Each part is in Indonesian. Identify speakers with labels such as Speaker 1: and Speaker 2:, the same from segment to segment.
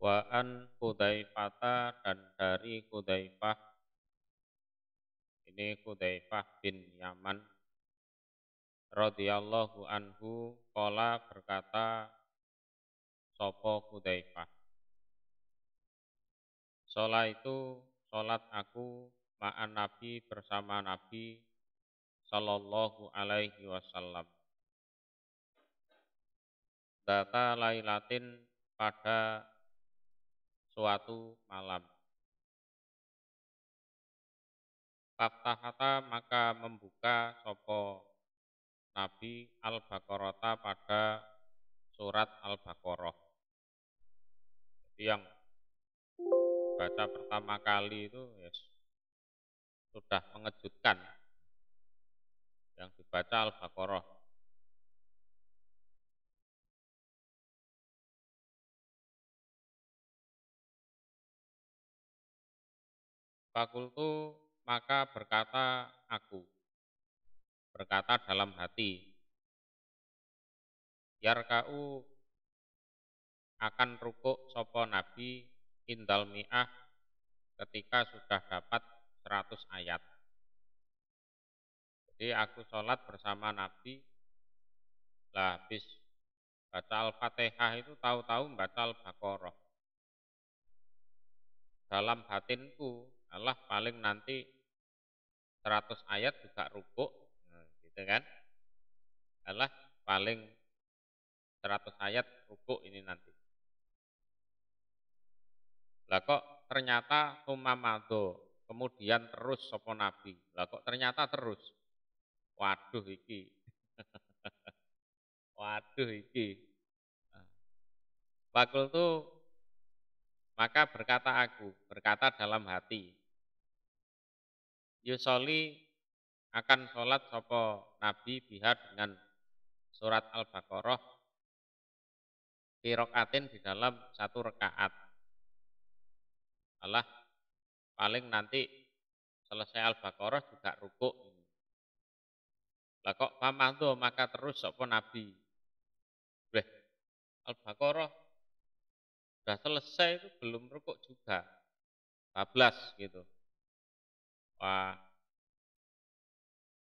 Speaker 1: Wa an Hudzaifata dan dari Hudzaifah, ini Hudzaifah bin Yaman radhiyallahu anhu qala berkata sapa Hudzaifah, salat aku ma'an Nabi bersama Nabi sallallahu alaihi wasallam data lailatin pada suatu malam. Faftahata maka membuka sopo Nabi Al-Baqarah pada surat Al-Baqarah. Jadi yang baca pertama kali itu yes, sudah mengejutkan. Yang dibaca Al-Baqarah. Fakultu maka berkata aku, berkata dalam hati, yarka'u akan rukuk sopo Nabi indal mi'ah ketika sudah dapat 100 ayat. Jadi aku sholat bersama Nabi, lah habis baca Al-Fatihah itu tahu-tahu baca Al-Baqarah. Dalam batinku, Allah paling nanti 100 ayat juga rukuk, nah, gitu kan? Allah paling 100 ayat rukuk ini nanti. Lah kok ternyata sumamado, kemudian terus sopo Nabi. Lah kok ternyata terus. Waduh iki. Waduh iki. Fakultu maka berkata aku, berkata dalam hati. Yusoli akan sholat sopo Nabi biha dengan surat Al-Baqarah pirokaatin di dalam satu rekaat. Allah paling nanti selesai Al-Baqarah juga rukuk. Lah kok pamando maka terus sopo Nabi. Beh, Al-Baqarah sudah selesai itu belum rukuk juga. 12 gitu. Wah,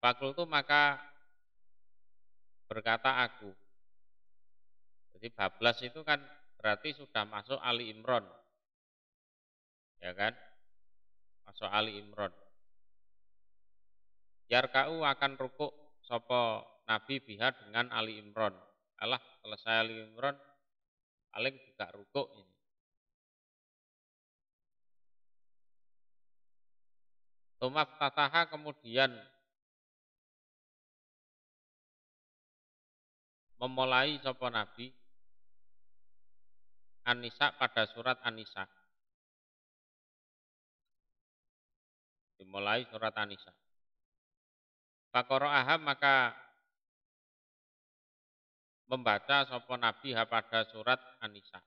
Speaker 1: fakultu maka berkata aku. Jadi 12 itu kan berarti sudah masuk Ali Imran. Ya kan? Masuk Ali Imran. Yarka'u akan rukuk sopo Nabi biha dengan Ali Imran. Allah selesai Ali Imran paling juga rukuk ini. Tumaf tataha kemudian memulai sopo Nabi An-Nisa pada surat An-Nisa. Dimulai surat An-Nisa. Faqara'aha maka membaca sopo Nabi pada surat An-Nisa.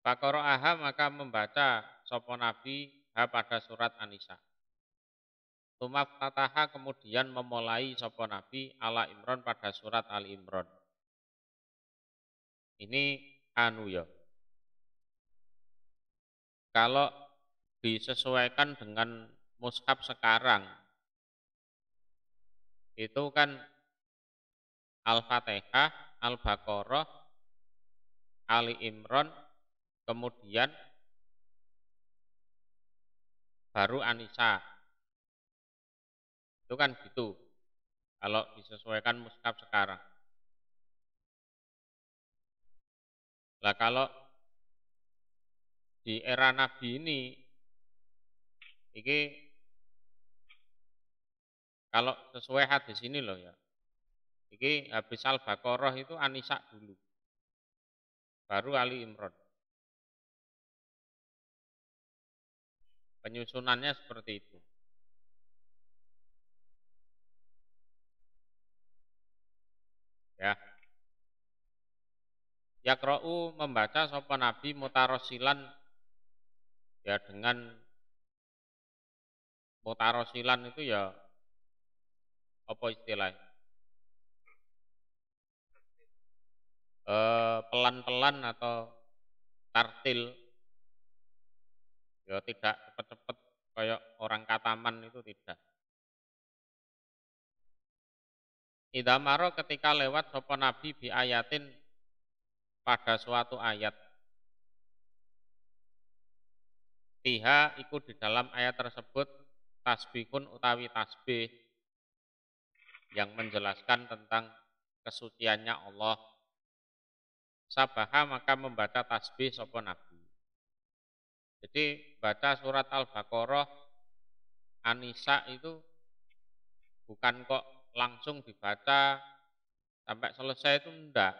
Speaker 1: Faqara'aha maka membaca sopo Nabi pada surat An-Nisa. Tumaf tataha kemudian memulai sopo Nabi ala Imran pada surat Ali Imran. Ini anu ya. Kalau disesuaikan dengan mushaf sekarang, itu kan Al-Fatihah, Al-Baqarah, Ali Imran, kemudian baru An-Nisa. Itu kan gitu. Kalau disesuaikan mushaf sekarang. Lah kalau di era Nabi ini kalau sesuai hadis ini loh ya. Iki habis Al-Baqarah itu An-Nisa dulu. Baru Ali Imran. Penyusunannya seperti itu. Ya. Yaqra'u membaca sapa Nabi mutarosilan ya dengan mutarosilan itu ya apa istilahnya? pelan-pelan atau tartil, ya tidak cepet-cepet kayak orang kataman itu tidak. Idza maro ketika lewat sapa nabi bi ayatin pada suatu ayat. Fiha iku di dalam ayat tersebut tasbihun utawi tasbih yang menjelaskan tentang kesuciannya Allah. Sabaha maka membaca tasbih sapa nabi. Jadi baca surat Al-Baqarah, An-Nisa itu bukan kok langsung dibaca sampai selesai, itu enggak.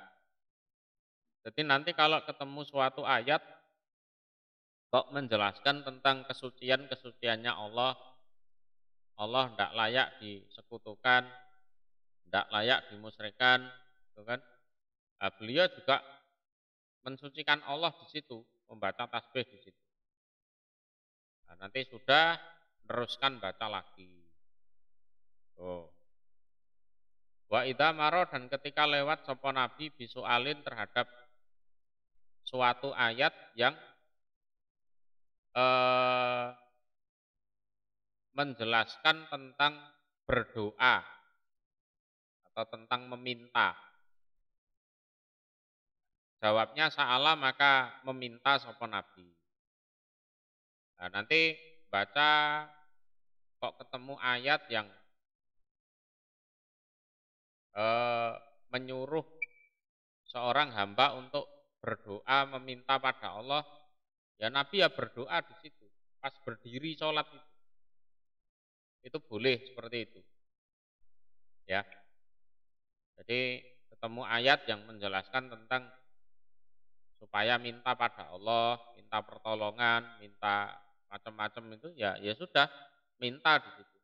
Speaker 1: Jadi nanti kalau ketemu suatu ayat kok menjelaskan tentang kesuciannya Allah, Allah tidak layak disekutukan, tidak layak dimusyrikan, gitu kan? Nah, beliau juga mensucikan Allah di situ, membaca tasbih di situ. Nah, nanti sudah teruskan baca lagi. Oh. Wa idza maro dan ketika lewat sapa nabi bisualin terhadap suatu ayat yang menjelaskan tentang berdoa atau tentang meminta. Jawabnya sa'ala maka meminta sapa nabi. Nah, nanti baca kok ketemu ayat yang menyuruh seorang hamba untuk berdoa meminta pada Allah, ya Nabi ya berdoa di situ pas berdiri sholat itu boleh seperti itu, ya. Jadi ketemu ayat yang menjelaskan tentang supaya minta pada Allah, minta pertolongan, minta macam-macam itu, ya sudah minta di situ.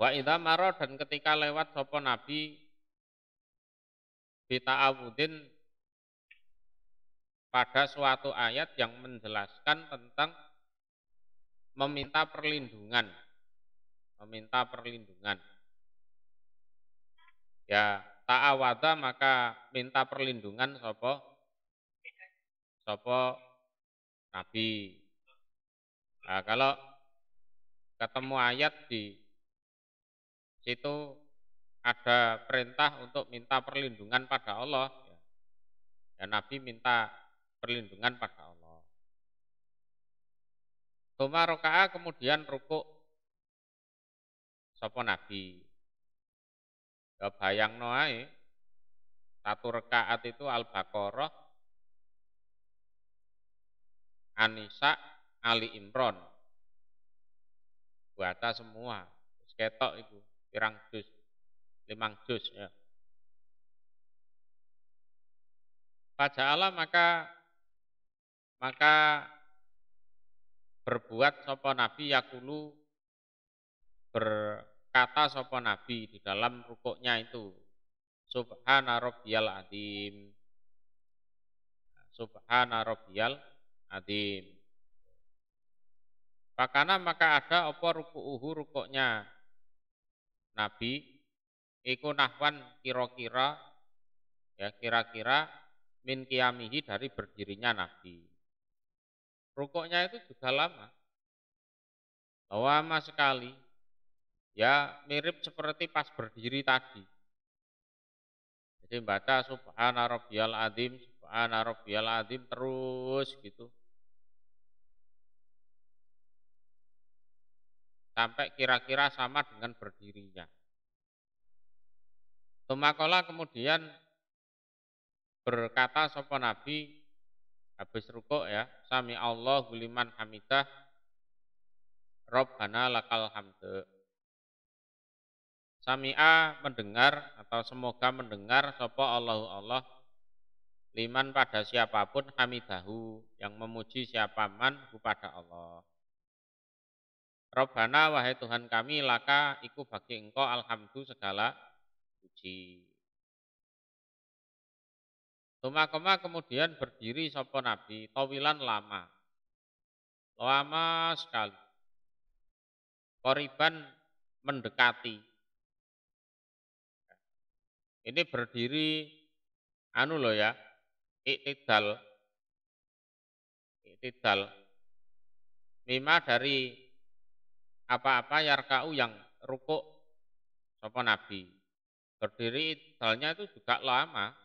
Speaker 1: Wa idza maro dan ketika lewat sapa nabi bita'awudin pada suatu ayat yang menjelaskan tentang meminta perlindungan. Meminta perlindungan. Ya, ta'awada maka minta perlindungan sapa nabi. Nah, kalau ketemu ayat di situ ada perintah untuk minta perlindungan pada Allah, ya Nabi minta perlindungan pada Allah. Tsumma raka'a kemudian rukuk sapa Nabi. Ya bayangno ae satu rakaat itu Al-Baqarah, An-Nisa, Ali Imran. Baca semua. Wis ketok itu pirang juz? 5 juz ya. Faja'ala maka berbuat sapa Nabi yakulu berkata sapa Nabi di dalam rukuknya itu. Subhana rabbiyal azim. Subhana rabbiyal azim. Pakana maka ada apa ruku'uhu rukuknya Nabi iku nahwan kira-kira ya kira-kira min qiyamihi dari berdirinya Nabi. Rukuknya itu juga lama sekali. Ya mirip seperti pas berdiri tadi. Jadi baca subhana rabbiyal azim, subhana rabbiyal azim terus gitu. Sampai kira-kira sama dengan berdirinya. Tumakola kemudian berkata sapa Nabi habis rukuk ya, sami Allahu liman hamidah, Rabbana lakal hamd. Sami'a mendengar atau semoga mendengar sapa Allahu Allah liman pada siapapun hamidahu yang memuji siapaman kepada Allah. Rabbana wahai Tuhan kami laka iku bagi engkau alhamdu segala puji. Tumakoma kemudian berdiri sapa Nabi tawilan lama sekali. Koriban mendekati. Ini berdiri anu loh ya, iktidal. Iktidal. Mima dari apa-apa yarka'u yang rukuk sapa Nabi. Berdiri iktidalnya itu juga lama.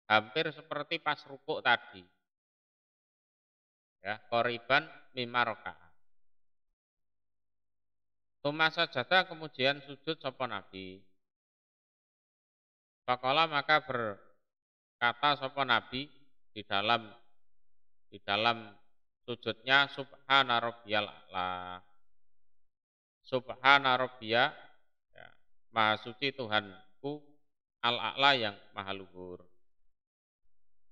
Speaker 1: Hampir seperti pas rukuk tadi. Ya, qoriban mimma rakaat. Tsumma sajada kemudian sujud sapa Nabi. Faqala maka berkata sapa Nabi di dalam sujudnya subhana rabbiyal a'la. Subhana rabbiya ya, maha suci Tuhanku al-a'la yang maha luhur.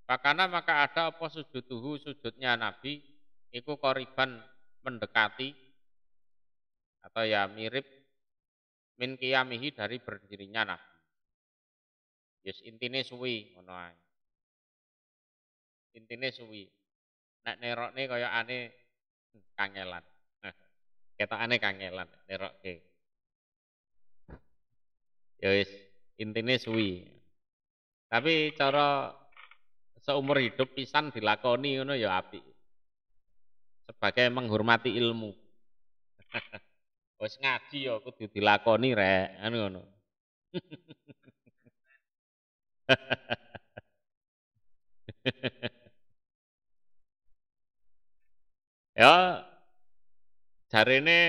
Speaker 1: Pakana maka ada apa sujuduhu sujudnya Nabi iku qoriban mendekati atau ya mirip min qiyamihi dari berdirinya Nabi. Yes intine suwi ngono ae. Intine suwi. Nek nerokne kaya ane kangelan. Ketokane kangelan nerokke. Ya wis intine suwi. Tapi cara seumur hidup pisan dilakoni ngono ya apik. Sebagai menghormati ilmu. Wis ngaji ya kudu dilakoni rek, anu ngono. Ya jarine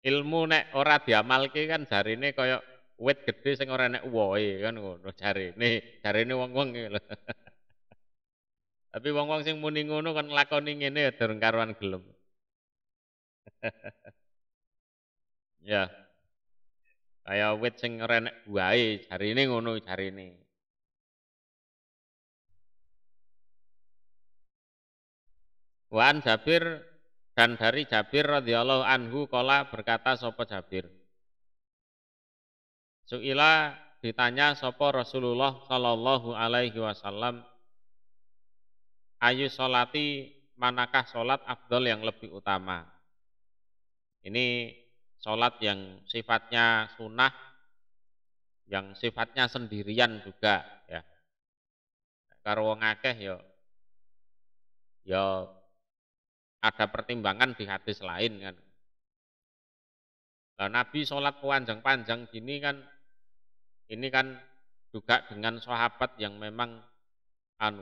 Speaker 1: ilmu nek ora diamalke kan jarine kaya wit gedhe sing ora enek uwohe kan ngono jarine wong-wong iki lho. Tapi wong-wong sing muni ngono kan nglakoni ngene ya durung karuan gelem. Ya, kaya wit sing ora enek buahe jarine ngono jarine. Wan Jabir dan dari Jabir radhiyallahu anhu kala berkata sapa Jabir. Suila ditanya sapa Rasulullah sallallahu alaihi wasallam ayu solati manakah solat afdol yang lebih utama. Ini solat yang sifatnya sunnah, yang sifatnya sendirian juga ya. Karo wong akeh ya ada pertimbangan di hadis lain kan. Nah, Nabi sholat panjang-panjang gini kan, ini kan juga dengan sahabat yang memang anu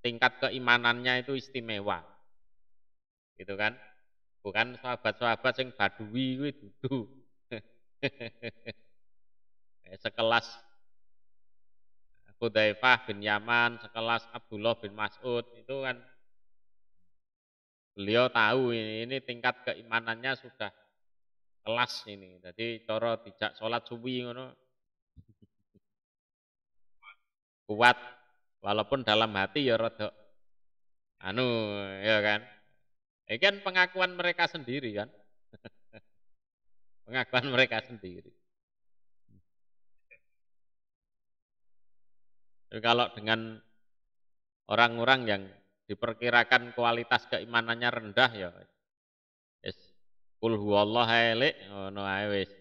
Speaker 1: tingkat keimanannya itu istimewa, gitu kan? Bukan sahabat-sahabat yang badui kuwi dudu. Sekelas Hudzaifah bin Yaman, sekelas Abdullah bin Mas'ud itu kan beliau tahu ini tingkat keimanannya sudah kelas ini. Jadi cara dijak sholat subuh ngono kuat walaupun dalam hati ya rada anu ya kan. Ini kan pengakuan mereka sendiri kan. Pengakuan mereka sendiri. Jadi kalau dengan orang-orang yang diperkirakan kualitas keimanannya rendah ya wis kul huwallahu ahad ngono ae wis.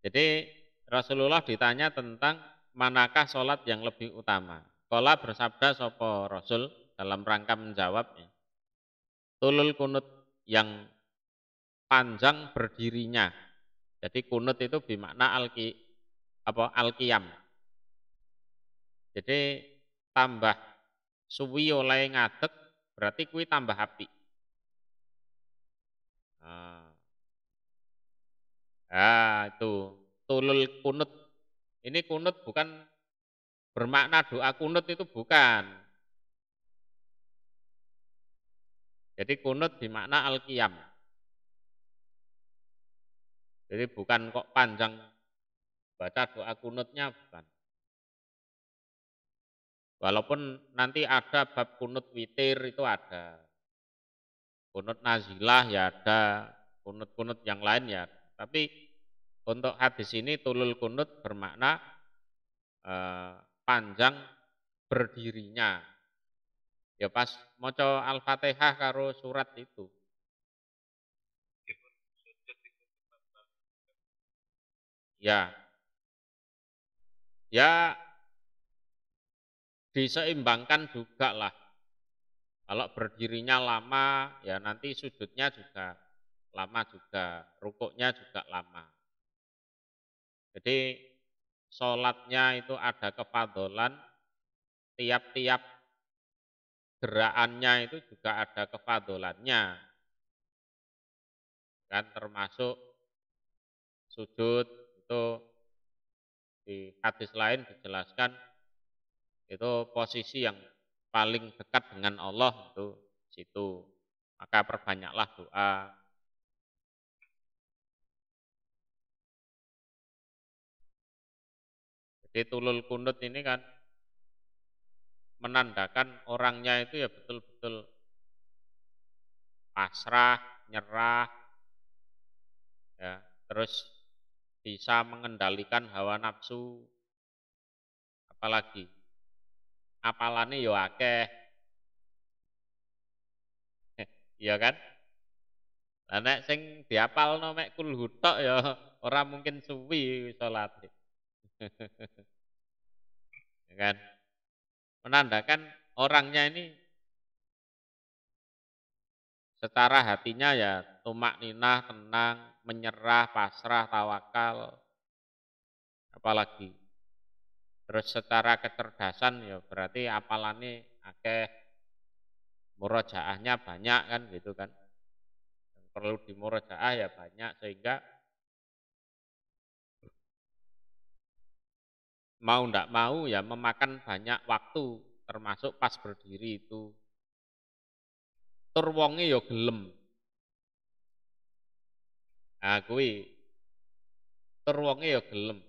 Speaker 1: Jadi Rasulullah ditanya tentang manakah sholat yang lebih utama. Kala bersabda sopo Rasul dalam rangka menjawabnya. Tulul kunut yang panjang berdirinya. Jadi kunut itu bermakna al-qiyam. Jadi tambah suwi oleh ngadeg berarti kui tambah api. Itu tulul kunut. Ini kunut bukan bermakna doa kunut itu bukan. Jadi kunut bermakna al-qiyam. Jadi bukan kok panjang baca doa kunutnya bukan. Walaupun nanti ada bab kunut witir itu ada. Kunut nazilah ya ada, kunut-kunut yang lain ya. Tapi untuk hadis ini tulul kunut bermakna panjang berdirinya. Ya pas maca Al-Fatihah karo surat itu. Ya, ya diseimbangkan juga lah. Kalau berdirinya lama, ya nanti sujudnya juga lama juga, rukuknya juga lama. Jadi sholatnya itu ada kefadolan, tiap-tiap gerakannya itu juga ada kefadolannya. Kan termasuk sujud itu di hadis lain dijelaskan itu posisi yang paling dekat dengan Allah itu situ. Maka perbanyaklah doa. Jadi tulul kunut ini kan menandakan orangnya itu ya betul-betul pasrah, nyerah, ya, terus bisa mengendalikan hawa nafsu, apalagi apalane yo akeh, iya kan? Lah nek sing diapalno mek kulhu tok ya ora mungkin suwi salat. Ya kan? Menandakan orangnya ini secara hatinya ya tumak ninah, tenang, menyerah, pasrah, tawakal, apalagi. Terus secara kecerdasan ya berarti apalane akeh, murojaahnya banyak kan gitu kan. Yang perlu dimurojaah ya banyak sehingga mau ndak mau ya memakan banyak waktu termasuk pas berdiri itu. Tur wonge ya gelem. Ah kuwi tur wonge ya gelem.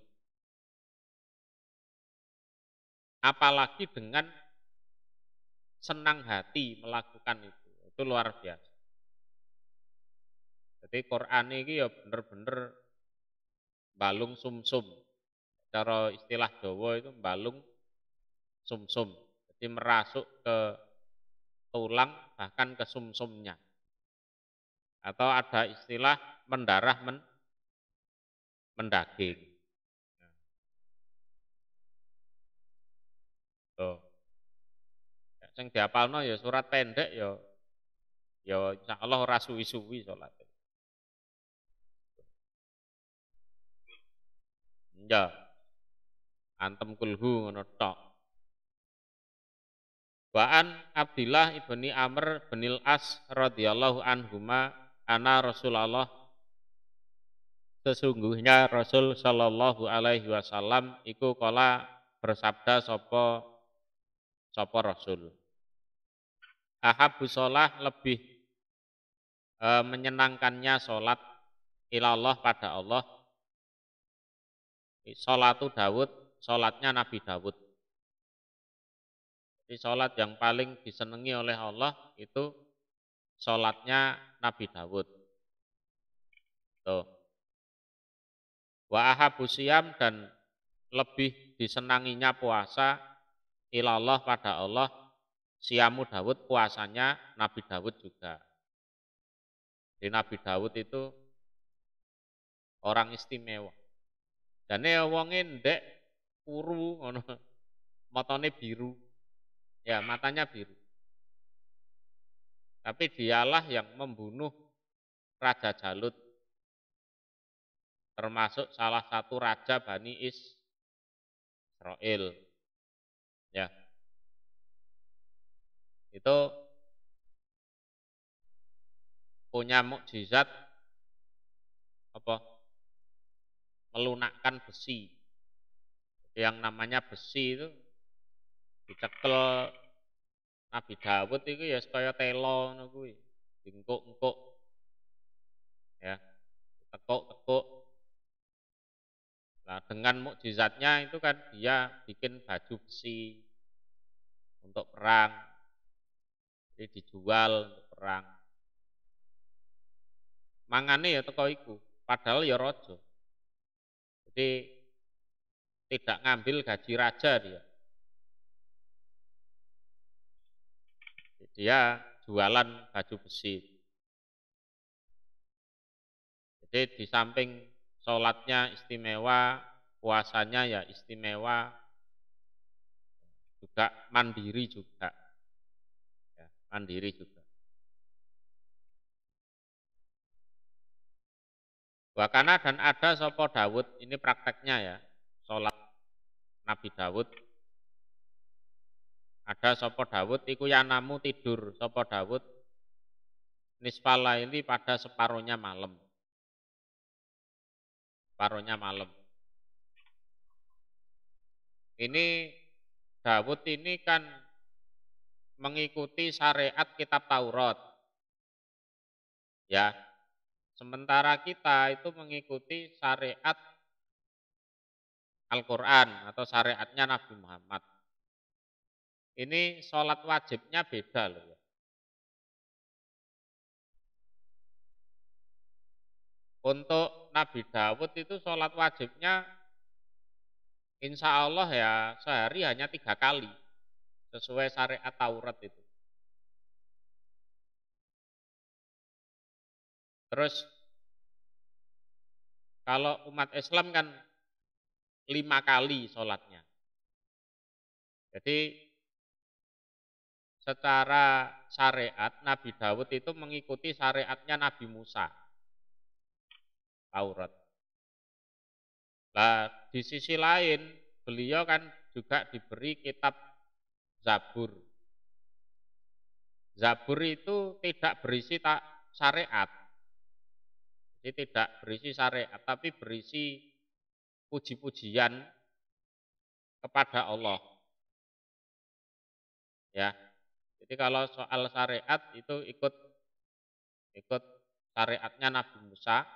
Speaker 1: Apalagi dengan senang hati melakukan itu. Itu luar biasa. Jadi Quran ini ya bener-bener balung sumsum. Cara istilah Jawa itu balung sumsum. Jadi merasuk ke tulang bahkan ke sumsumnya. Atau ada istilah mendarah mendaging. Tuh. Sing diapalno ya surat pendek ya insyaallah ora suwi-suwi salat. Ya, antem kulhu ngono tok. Wa'an Abdillah ibni Amr binil As radhiyallahu anhuma ana Rasulullah sesungguhnya Rasul sallallahu alaihi wasallam iku kala bersabda sapa Rasul. Ahabbu sholah lebih menyenangkannya sholat ilallah pada Allah. Sholatu Dawud, sholatnya Nabi Dawud. Jadi sholat yang paling disenangi oleh Allah itu sholatnya Nabi Dawud. Tuh. Wa ahabbu siyam dan lebih disenanginya puasa ilallah pada Allah. Siamu Dawud puasanya Nabi Dawud juga. Jadi Nabi Dawud itu orang istimewa. Dan wonge ndek puru ngono. Matane biru. Ya, matanya biru. Tapi dialah yang membunuh Raja Jalut. Termasuk salah satu raja Bani Israel. Ya. Itu punya mukjizat apa? Melunakkan besi. Yang namanya besi itu dicekel Nabi Dawud itu ya supaya telo ngono kuwi. Dingkuk-engkuk ya, tekuk-tekuk. Nah, dengan mukjizatnya itu kan dia bikin baju besi untuk perang. Jadi dijual untuk perang. Mangane ya teko iku, padahal ya raja. Jadi tidak ngambil gaji raja dia. Dia jualan baju besi. Jadi di samping sholatnya istimewa, puasanya ya istimewa, juga mandiri juga. Ya, mandiri juga. Wakana dan ada sopo Dawud, ini prakteknya ya, sholat Nabi Dawud. Ada sopo Dawud, iku yanamu tidur sopo Dawud, nisfalaili pada separuhnya malam. Separuhnya malam. Ini Dawud ini kan mengikuti syariat kitab Taurat. Ya. Sementara kita itu mengikuti syariat Al-Qur'an atau syariatnya Nabi Muhammad. Ini sholat wajibnya beda loh ya. Untuk Nabi Dawud itu sholat wajibnya insya Allah ya sehari hanya 3 kali. Sesuai syariat Taurat itu. Terus kalau umat Islam kan 5 kali sholatnya. Jadi secara syariat Nabi Dawud itu mengikuti syariatnya Nabi Musa. Taurat. Nah, di sisi lain beliau kan juga diberi kitab Zabur. Zabur itu tidak berisi syariat. Jadi tidak berisi syariat, tapi berisi puji-pujian kepada Allah. Ya. Jadi kalau soal syariat itu ikut syariatnya Nabi Musa.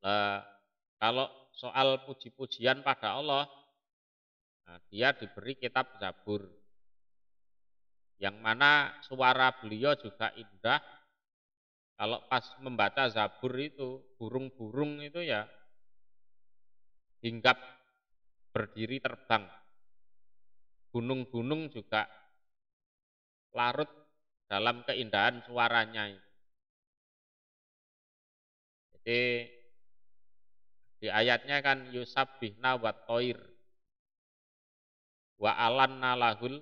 Speaker 1: Nah, kalau soal puji-pujian pada Allah, nah, dia diberi kitab Zabur. Yang mana suara beliau juga indah. Kalau pas membaca Zabur itu, burung-burung itu ya hinggap berdiri terbang. Gunung-gunung juga larut dalam keindahan suaranya. Jadi di ayatnya kan yusabbihna wa toir wa alanna lahul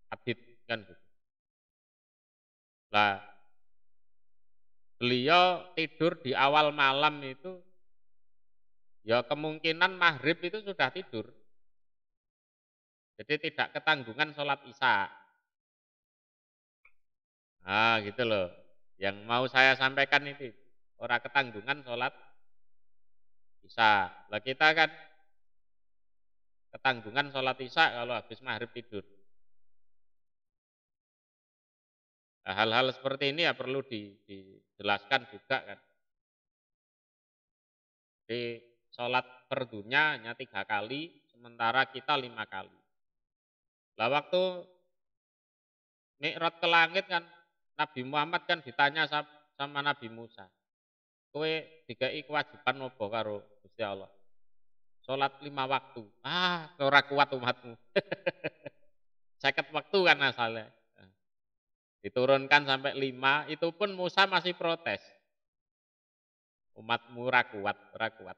Speaker 1: hadid kan gitu. Lah beliau tidur di awal malam itu ya kemungkinan maghrib itu sudah tidur. Jadi tidak ketanggungan sholat isya. Nah gitu loh. Yang mau saya sampaikan itu. Orang ketanggungan sholat isya. Lah kita kan ketanggungan sholat isya kalau habis maghrib tidur. Nah, hal-hal seperti ini ya perlu dijelaskan juga kan. Jadi sholat fardunya hanya 3 kali, sementara kita 5 kali. Lah waktu Mi'raj ke langit kan Nabi Muhammad kan ditanya sama Nabi Musa. Kowe dikai kewajiban apa karo Gusti Allah? Salat 5 waktu. Ah, ora kuat umatmu. 50 waktu kan asalnya. Diturunkan sampai 5, itu pun Musa masih protes. Umatmu ora kuat, ora kuat.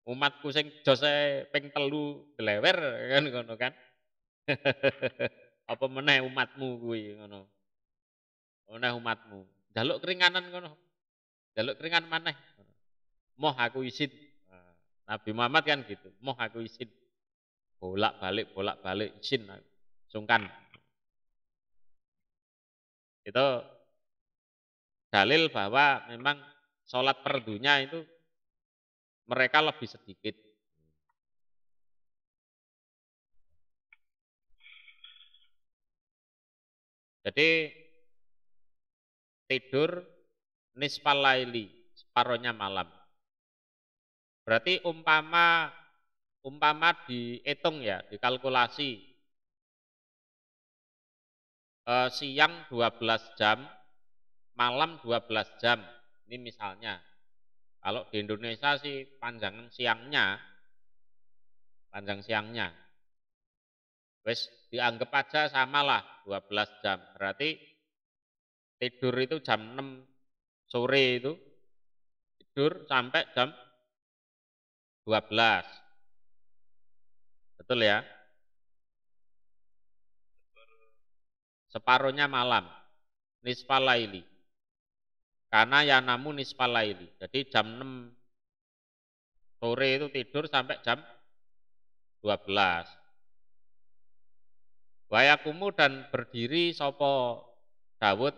Speaker 1: Umatku sing jose ping 3 glewer kan ngono kan. Apa meneh umatmu kuwi ngono. Meneh umatmu. Jaluk keringanan ngono. Jaluk keringan maneh. Moh aku izin. Nabi Muhammad kan gitu. Moh aku izin. Bolak-balik izin. Sungkan. Itu dalil bahwa memang sholat fardunya itu mereka lebih sedikit. Jadi tidur nisfal laili, separohnya malam. Berarti umpama dihitung ya, dikalkulasi siang 12 jam, malam 12 jam. Ini misalnya. Kalau di Indonesia sih panjang siangnya. Wes dianggap aja samalah 12 jam. Berarti tidur itu jam 6 sore itu tidur sampai jam 12. Betul ya? Separuhnya malam, nisfal laili. Karena yanamu nisfal laili. Jadi jam 6 sore itu tidur sampai jam 12. Wayakumu dan berdiri sopo Dawud.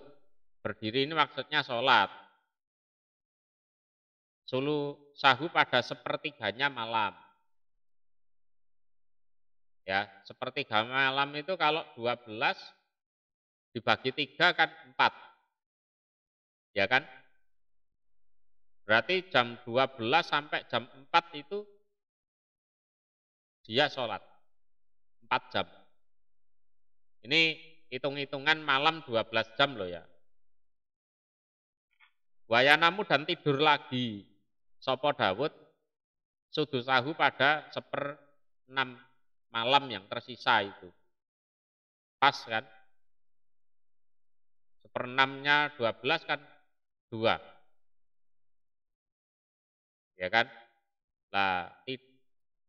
Speaker 1: Berdiri ini maksudnya sholat. Sulu sahu pada sepertiganya malam. Ya, sepertiga malam itu kalau 12 dibagi 3 kan 4. Ya kan? Berarti jam 12 sampai jam 4 itu dia sholat. 4 jam. Ini hitung-hitungan malam 12 jam loh ya. Wayanamu dan tidur lagi. Sopo Dawud sudusahu pada 1/6 malam yang tersisa itu. Pas kan? 1/6-nya 12 kan 2. Ya kan? Lah,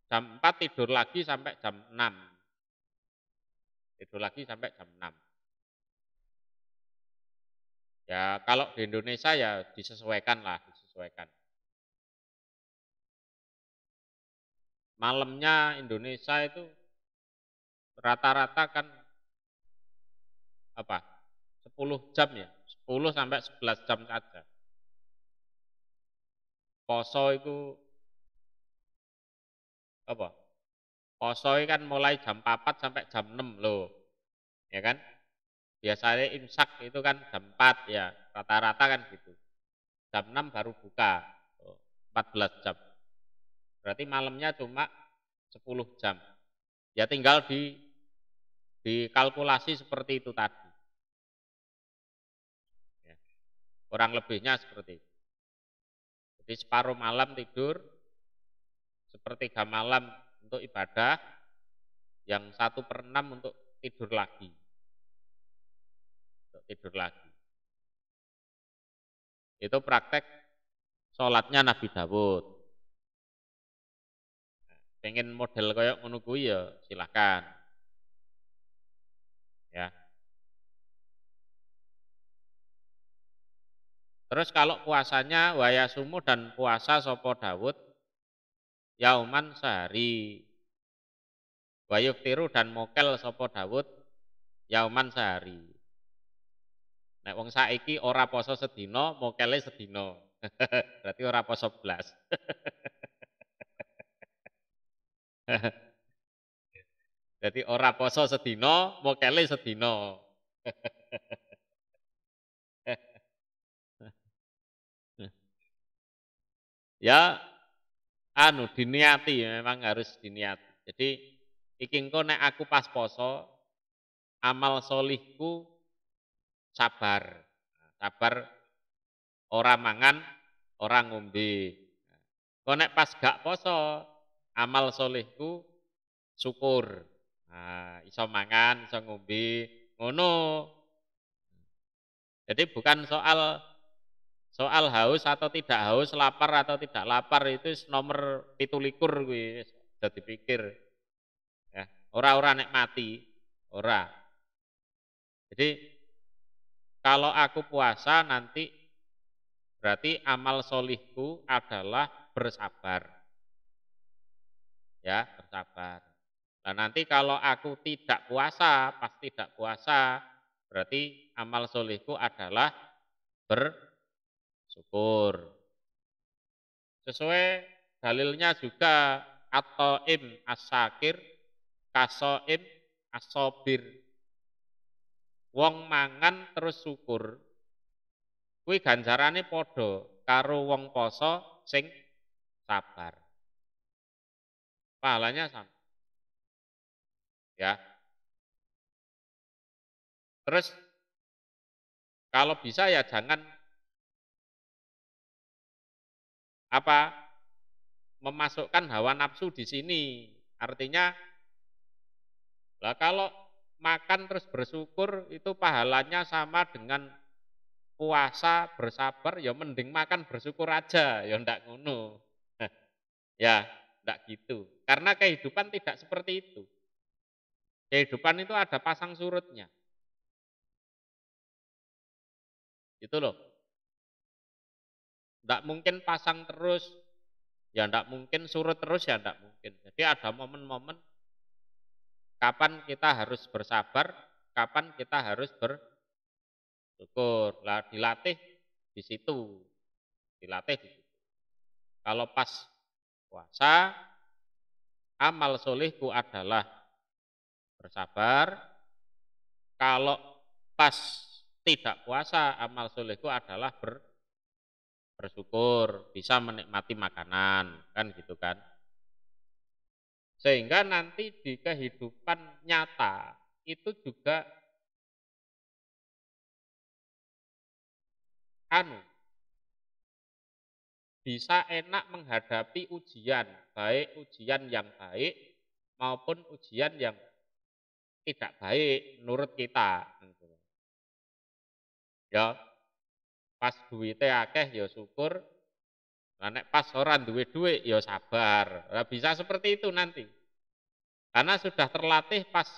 Speaker 1: jam 4 tidur lagi sampai jam 6. Tidur lagi sampai jam 6. Ya, kalau di Indonesia ya disesuaikan lah, disesuaikan. Malamnya Indonesia itu rata-rata kan apa? 10 jam ya, 10 sampai 11 jam saja. Poso itu apa? Poso kan mulai jam 4 sampai jam 6 loh. Ya kan? Biasanya imsak itu kan jam 4 ya, rata-rata kan gitu. Jam 6 baru buka, 14 jam. Berarti malamnya cuma 10 jam. Ya tinggal dikalkulasi seperti itu tadi. Ya. Kurang lebihnya seperti itu. Jadi separuh malam tidur, sepertiga malam untuk ibadah, yang 1/6 untuk tidur lagi. Untuk tidur lagi. Itu praktek sholatnya Nabi Dawud. Pengen model kayak ngono kuwi ya silakan. Ya. Terus kalau puasanya wayasumu dan puasa sopo Dawud yauman sehari. Wayuftiru dan mokel sopo Dawud yauman sehari. Nek wong saiki ora poso sedina, mokele sedina. Berarti ora poso blas. Jadi ora poso sedina, mokele sedina. Ya diniati, memang harus diniati. Jadi iki engko nek aku pas poso, amal solihku sabar. Sabar ora mangan, ora ngombe. Kok nek pas gak poso, amal solihku syukur. Nah, iso mangan, iso ngombe, ngono. Jadi bukan soal haus atau tidak haus, lapar atau tidak lapar itu nomor 17 kuwi sudah dipikir. Ya, ora nek mati, ora. Jadi kalau aku puasa nanti berarti amal solihku adalah bersabar. Ya, bersabar. Nah, nanti kalau aku tidak puasa, pas tidak puasa, berarti amal solihku adalah bersyukur. Sesuai dalilnya juga at-taim as-sakir, kasoim as-sobir. Wong mangan terus syukur, kuwi ganjarane padha karo wong poso sing sabar. Pahalanya sama. Ya. Terus kalau bisa ya jangan memasukkan hawa nafsu di sini. Artinya lah kalau makan terus bersyukur itu pahalanya sama dengan puasa bersabar ya mending makan bersyukur aja, ya ndak ngono. Ya, ndak gitu. Karena kehidupan tidak seperti itu. Kehidupan itu ada pasang surutnya. Gitu loh. Ndak mungkin pasang terus, ya ndak mungkin surut terus, ya ndak mungkin. Jadi ada momen-momen kapan kita harus bersabar, kapan kita harus bersyukur. Lah dilatih di situ. Dilatih di situ. Kalau pas puasa, amal solehku adalah bersabar. Kalau pas tidak puasa, amal solehku adalah bersyukur, bisa menikmati makanan, kan gitu kan. Sehingga nanti di kehidupan nyata itu juga anu bisa enak menghadapi ujian, baik ujian yang baik maupun ujian yang tidak baik menurut kita. Ya, pas duwite akeh ya syukur, lah nek pas ora duwe duit ya sabar. Lah bisa seperti itu nanti. Karena sudah terlatih pas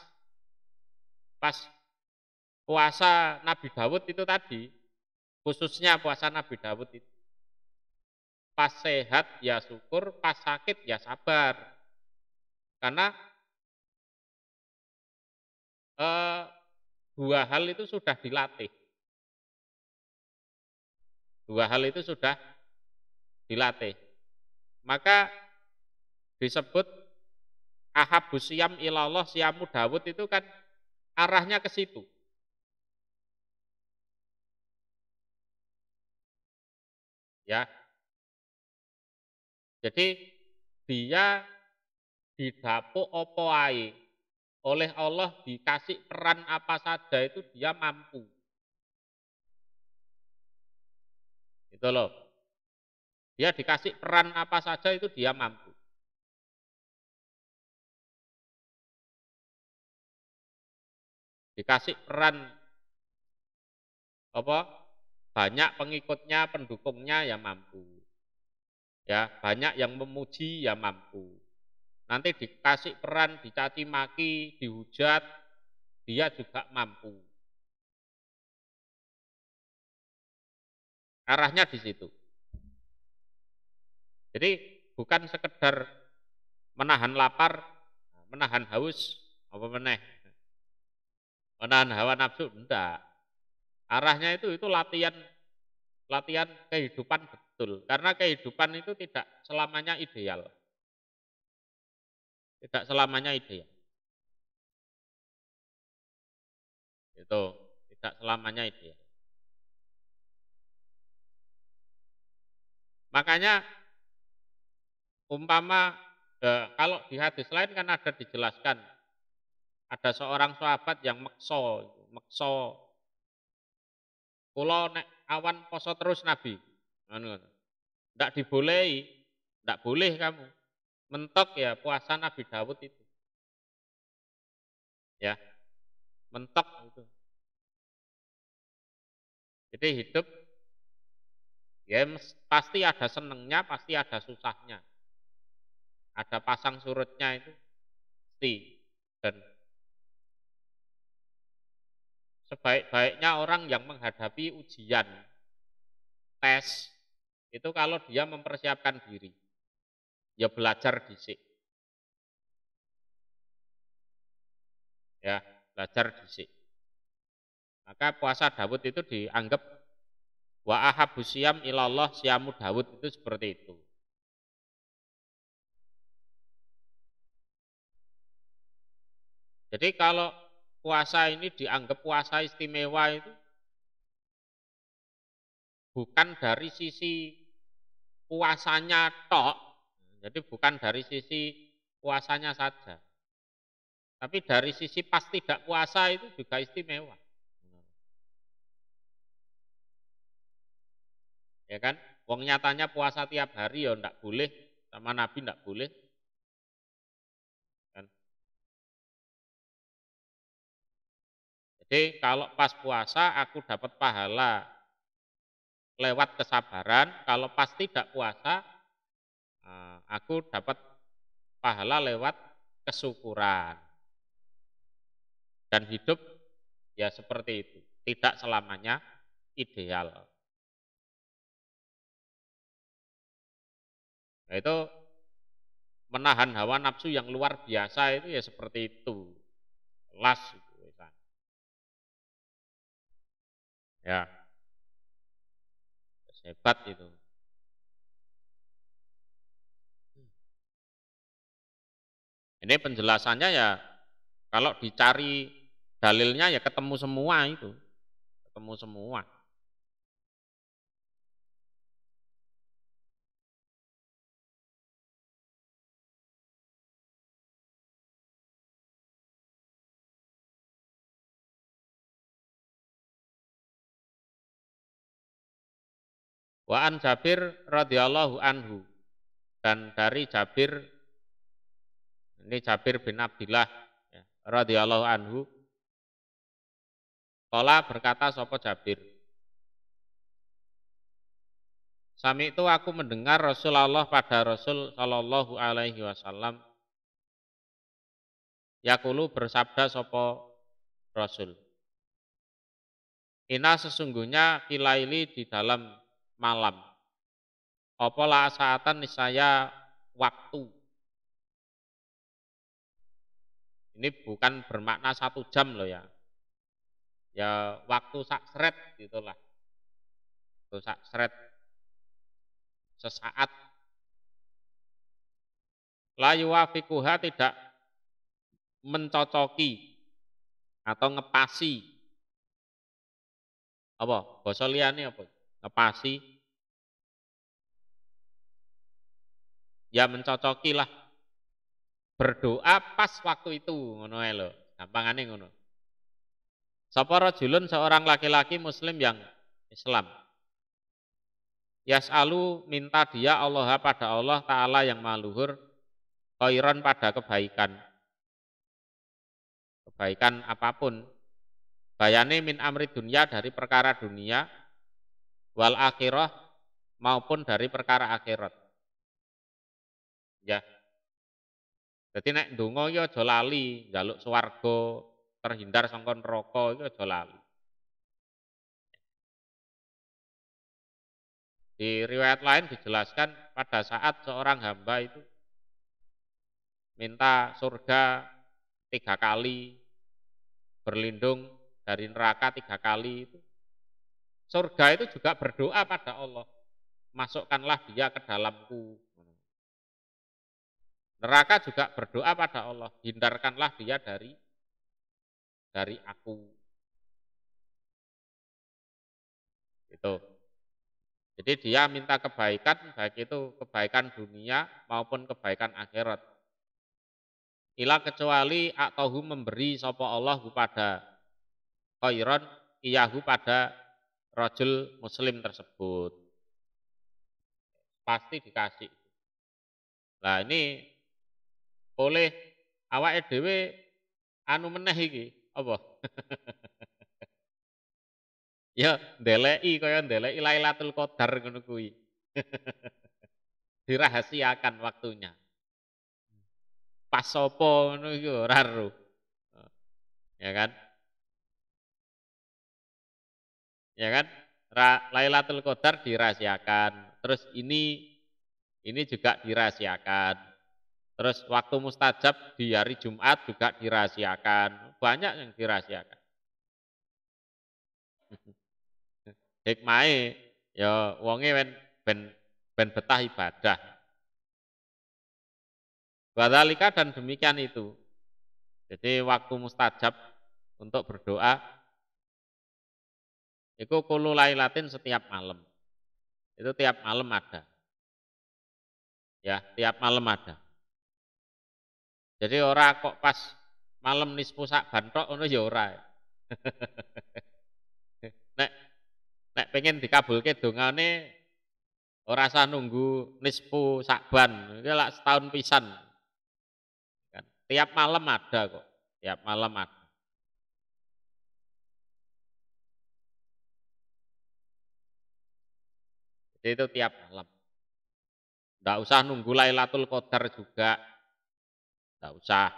Speaker 1: puasa Nabi Dawud itu tadi, khususnya puasa Nabi Dawud itu. Pas sehat ya syukur, pas sakit ya sabar. Karena eh, dua hal itu sudah dilatih. Dua hal itu sudah dilatih. Maka disebut ahabus siyam ilallah siyamu Dawud itu kan arahnya ke situ. Ya. Jadi dia didapuk opo ae. Oleh Allah dikasih peran apa saja itu dia mampu. Gitu loh. Dia dikasih peran apa saja itu dia mampu. Dikasih peran apa? Banyak pengikutnya, pendukungnya ya mampu. Ya, banyak yang memuji ya mampu. Nanti dikasih peran dicaci maki, dihujat, dia juga mampu. Arahnya di situ. Jadi bukan sekedar menahan lapar, menahan haus, apa meneh, menahan hawa nafsu, enggak. Arahnya itu latihan latihan kehidupan betul. Karena kehidupan itu tidak selamanya ideal. Tidak selamanya ideal. Itu tidak selamanya ideal. Makanya umpama kalau di hadis lain kan ada dijelaskan ada seorang sahabat yang mekso kula nek awan poso terus Nabi. Ndak dibolehi, ndak boleh kamu. Mentok ya puasa Nabi Dawud itu. Ya, mentok itu. Jadi hidup ya pasti ada senengnya, pasti ada susahnya. Ada pasang surutnya itu pasti. Dan sebaik-baiknya orang yang menghadapi ujian, tes, itu kalau dia mempersiapkan diri, ya belajar dhisik. Ya, belajar dhisik. Maka puasa Dawud itu dianggap wa ahabus siyam ilallah siyamu Dawud itu seperti itu. Jadi kalau puasa ini dianggap puasa istimewa itu bukan dari sisi puasanya tok, jadi bukan dari sisi puasanya saja, tapi dari sisi pas tidak puasa itu juga istimewa. Ya kan? Wong nyatanya puasa tiap hari ya ndak boleh, sama Nabi ndak boleh. Kan? Jadi kalau pas puasa aku dapat pahala lewat kesabaran, kalau pas tidak puasa, aku dapat pahala lewat kesyukuran. Dan hidup ya seperti itu, tidak selamanya ideal. Nah, itu menahan hawa nafsu yang luar biasa itu ya seperti itu. Kelas itu. Ya, hebat itu. Ini penjelasannya ya kalau dicari dalilnya ya ketemu semua itu. Ketemu semua. Wa an Jabir radhiyallahu anhu, dan dari Jabir, ini Jabir bin Abdillah ya, radhiyallahu anhu, qala berkata sapa Jabir, sami itu aku mendengar Rasulullah pada Rasul sallallahu alaihi wasallam yaqulu bersabda sapa Rasul, ina sesungguhnya filaili di dalam malam, apa la saatan niscaya waktu. Ini bukan bermakna 1 jam loh ya. Ya waktu sak seret gitulah. Waktu sak seret sesaat. La yuwafiquha tidak mencocoki atau ngepasi. Apa? Basa liyane apa? Ngepasi. Ya mencocoki lah. Berdoa pas waktu itu ngono ae lho. Gampangane ngono. Sapa rajulun seorang laki-laki muslim yang Islam. Yas'alu minta dia Allah pada Allah Ta'ala yang maluhur khairan pada kebaikan. Kebaikan apapun. Bayane min amri dunia dari perkara dunia wal akhirah maupun dari perkara akhirat. Ya. Jadi nek ndonga iki aja lali njaluk swarga, terhindar saka neraka iki aja lali. Di riwayat lain dijelaskan pada saat seorang hamba itu minta surga 3 kali, berlindung dari neraka 3 kali itu. Surga itu juga berdoa pada Allah, masukkanlah dia ke dalamku. Neraka juga berdoa pada Allah, hindarkanlah dia dari aku. Itu. Jadi dia minta kebaikan, baik itu kebaikan dunia maupun kebaikan akhirat. Ila kecuali atahu memberi sapa Allah kepada khairan iyahu pada rajul muslim tersebut. Pasti dikasih. Nah ini oleh awake dhewe anu meneh iki apa? Ya ndeleki kaya ndeleki Lailatul Qadar ngono kuwi. Dirahasiakan waktunya. Pas sapa ngono iki ora ero. Ya kan? Ya kan? Lailatul Qadar dirahasiakan. Terus ini juga dirahasiakan. Terus waktu mustajab di hari Jumat juga dirahasiakan. Banyak yang dirahasiakan. Hikmahe ya wonge ben betah ibadah. Wadhalika dan demikian itu. Jadi waktu mustajab untuk berdoa itu kullu lailatin setiap malam. Itu tiap malam ada. Ya, tiap malam ada. Jadi ora kok pas malam nisfu Sa'ban tok ngono ya ora. Nek pengen dikabulke dongane ora usah nunggu nisfu Sa'ban, iki lak setahun pisan. Kan tiap malam ada kok. Tiap malam ada. Jadi itu tiap malam. Tidak usah nunggu Lailatul Qadar juga. Tidak usah.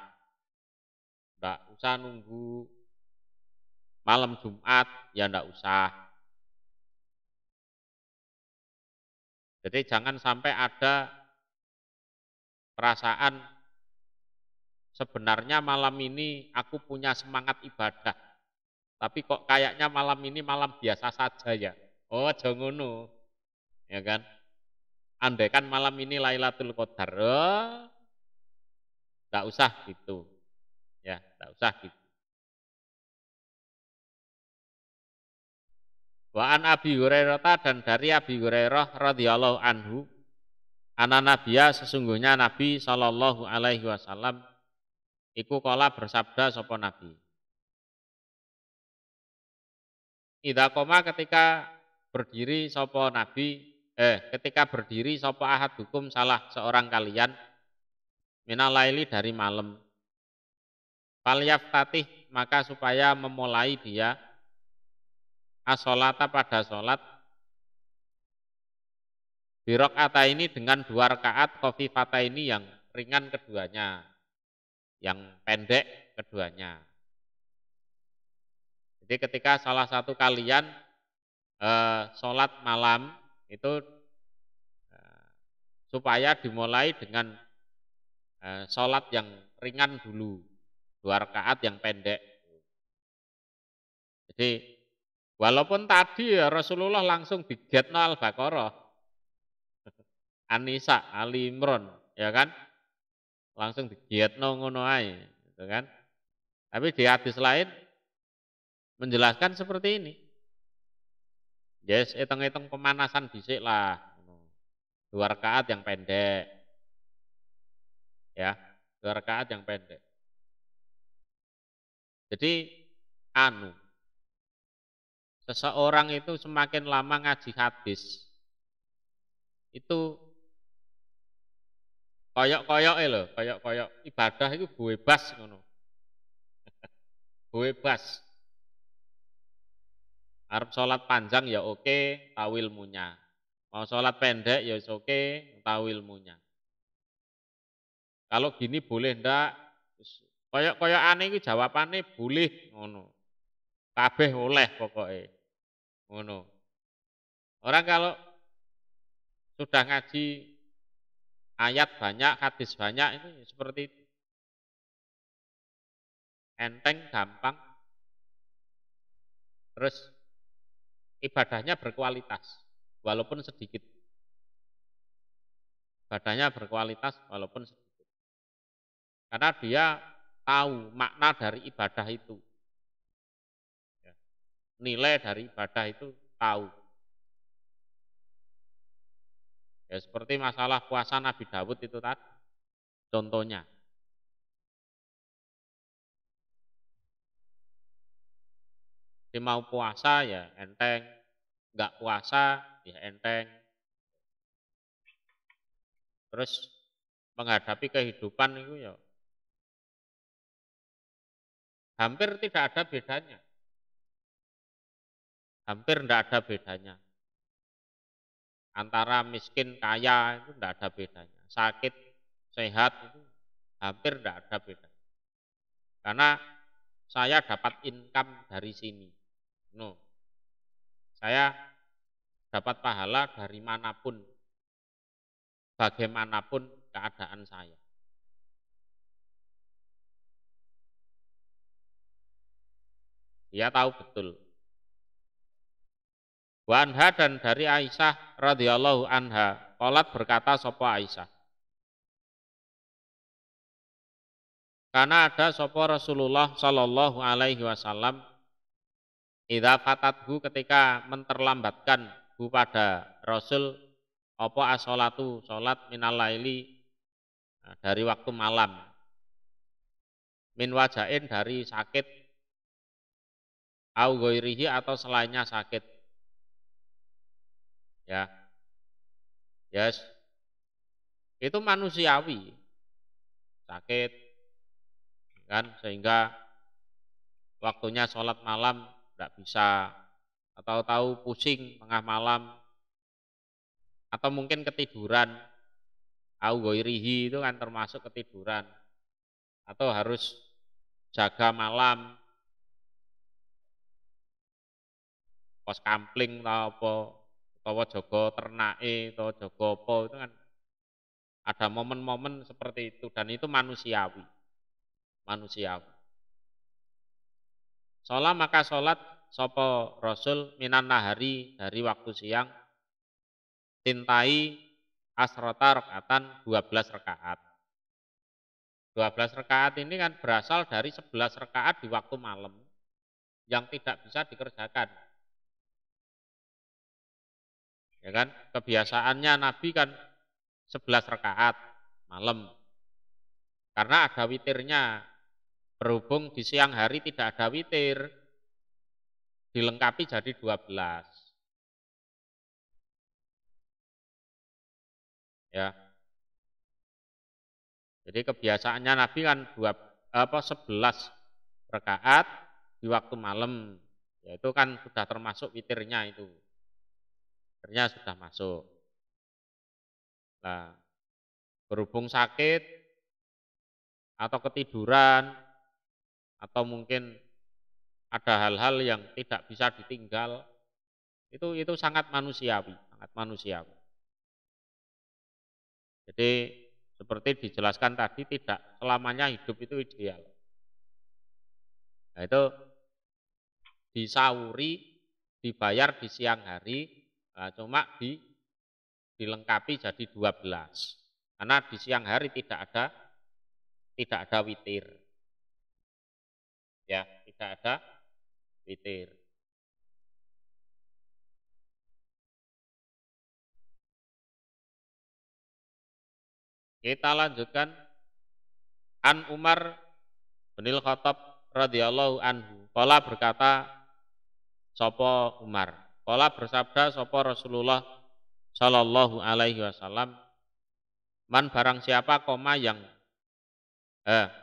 Speaker 1: Tidak usah nunggu malam Jumat, ya tidak usah. Jadi jangan sampai ada perasaan sebenarnya malam ini aku punya semangat ibadah. Tapi kok kayaknya malam ini malam biasa saja ya. Oh, jangan ngono. Ya kan? Andai kan malam ini Lailatul Qadar. Oh, enggak usah gitu. Ya, enggak usah gitu. Wa an Abi Hurairah dan dari Abi Hurairah radhiyallahu anhu, ana nabiya sesungguhnya Nabi sallallahu alaihi wasallam iku kala bersabda sapa Nabi. Idza koma ketika berdiri sapa Nabi, ketika berdiri sapa ahadukum salah seorang kalian minal laili dari malam. Falyaftatih maka supaya memulai dia as-sholata pada sholat birokata ini dengan 2 rakaat khafifata ini yang ringan keduanya, yang pendek keduanya. Jadi ketika salah satu kalian sholat malam itu supaya dimulai dengan sholat yang ringan dulu, 2 rakaat yang pendek. Jadi walaupun tadi ya Rasulullah langsung digetno Al-Baqarah, An-Nisa, Ali Imran, ya kan? Langsung digiatno ngono ae, gitu kan? Tapi di hadis lain menjelaskan seperti ini. Yes, hitung-hitung pemanasan dhisik lah. 2 rakaat yang pendek. Ya, 2 rakaat yang pendek. Jadi seseorang itu semakin lama ngaji hadis itu koyok-koyoke lho, koyok-koyok ibadah itu bebas ngono. Bebas. Arep sholat panjang ya oke, tahu ilmunya. Mau sholat pendek ya oke, tahu ilmunya. Kalau gini boleh ndak? Koyok-koyokane iki jawabane boleh ngono. Kabeh oleh pokoknya. Ngono. Orang kalau sudah ngaji ayat banyak, hadis banyak itu seperti itu. Enteng, gampang. Terus ibadahnya berkualitas walaupun sedikit. Ibadahnya berkualitas walaupun sedikit. Karena dia tahu makna dari ibadah itu. Nilai dari ibadah itu tahu. Ya seperti masalah puasa Nabi Dawud itu tadi. Contohnya. Dia mau puasa ya enteng, enggak puasa ya enteng. Terus menghadapi kehidupan itu ya hampir tidak ada bedanya. Hampir tidak ada bedanya. Antara miskin, kaya itu tidak ada bedanya. Sakit, sehat itu hampir tidak ada bedanya. Karena saya dapat income dari sini. No. Saya dapat pahala dari manapun, bagaimanapun keadaan saya. Dia tahu betul. Wa anha dan dari Aisyah radhiyallahu anha, qalat berkata sapa Aisyah. Karena ada sapa Rasulullah sallallahu alaihi wasallam idza fatathu ketika menterlambatkan hu pada Rasul apa as-sholatu salat minal laili dari waktu malam. Min wajain dari sakit au ghairihi atau selainnya sakit. Ya. Yes. Itu manusiawi. Sakit kan sehingga waktunya sholat malam tidak bisa atau tahu pusing tengah malam atau mungkin ketiduran, au ghairihi itu kan termasuk ketiduran, atau harus jaga malam, pos kampling atau apa, utawa jaga ternake atau jaga apa, itu kan ada momen-momen seperti itu dan itu manusiawi. Manusiawi. Sholat maka sholat sopo Rasul minan nahari dari waktu siang tintai asrota rakaatan 12 rakaat. 12 rakaat ini kan berasal dari 11 rakaat di waktu malam yang tidak bisa dikerjakan. Ya kan? Kebiasaannya Nabi kan 11 rakaat malam. Karena ada witirnya. Berhubung di siang hari tidak ada witir, dilengkapi jadi 12. Ya. Jadi kebiasaannya Nabi kan 11 rakaat di waktu malam. Ya itu kan sudah termasuk witirnya itu. Witirnya sudah masuk. Nah, berhubung sakit atau ketiduran atau mungkin ada hal-hal yang tidak bisa ditinggal, itu sangat manusiawi, sangat manusiawi. Jadi seperti dijelaskan tadi tidak selamanya hidup itu ideal. Nah, itu disauri, dibayar di siang hari, cuma dilengkapi jadi 12. Karena di siang hari tidak ada witir. Ya, tidak ada witir. Kita lanjutkan An Umar bin Khattab radhiyallahu anhu. Qala berkata sapa Umar. Qala bersabda sapa Rasulullah sallallahu alaihi wasallam, man barang siapa koma yang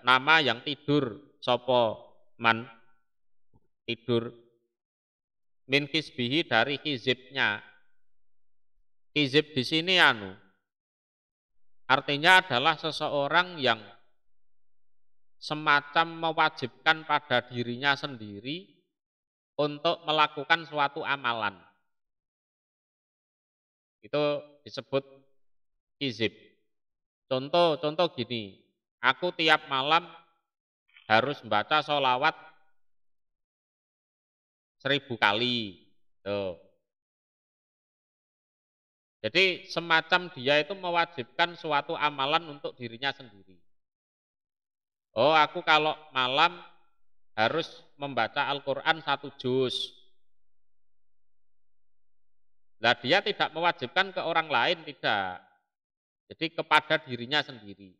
Speaker 1: nama yang tidur sapa man tidur min kisbihi dari hizibnya. Hizib di sini artinya adalah seseorang yang semacam mewajibkan pada dirinya sendiri untuk melakukan suatu amalan. Itu disebut hizib. Contoh gini, aku tiap malam harus membaca sholawat 1000 kali. Tuh. Jadi semacam dia itu mewajibkan suatu amalan untuk dirinya sendiri. Oh, aku kalau malam harus membaca Al-Quran 1 juz. Nah, dia tidak mewajibkan ke orang lain, tidak. Jadi kepada dirinya sendiri.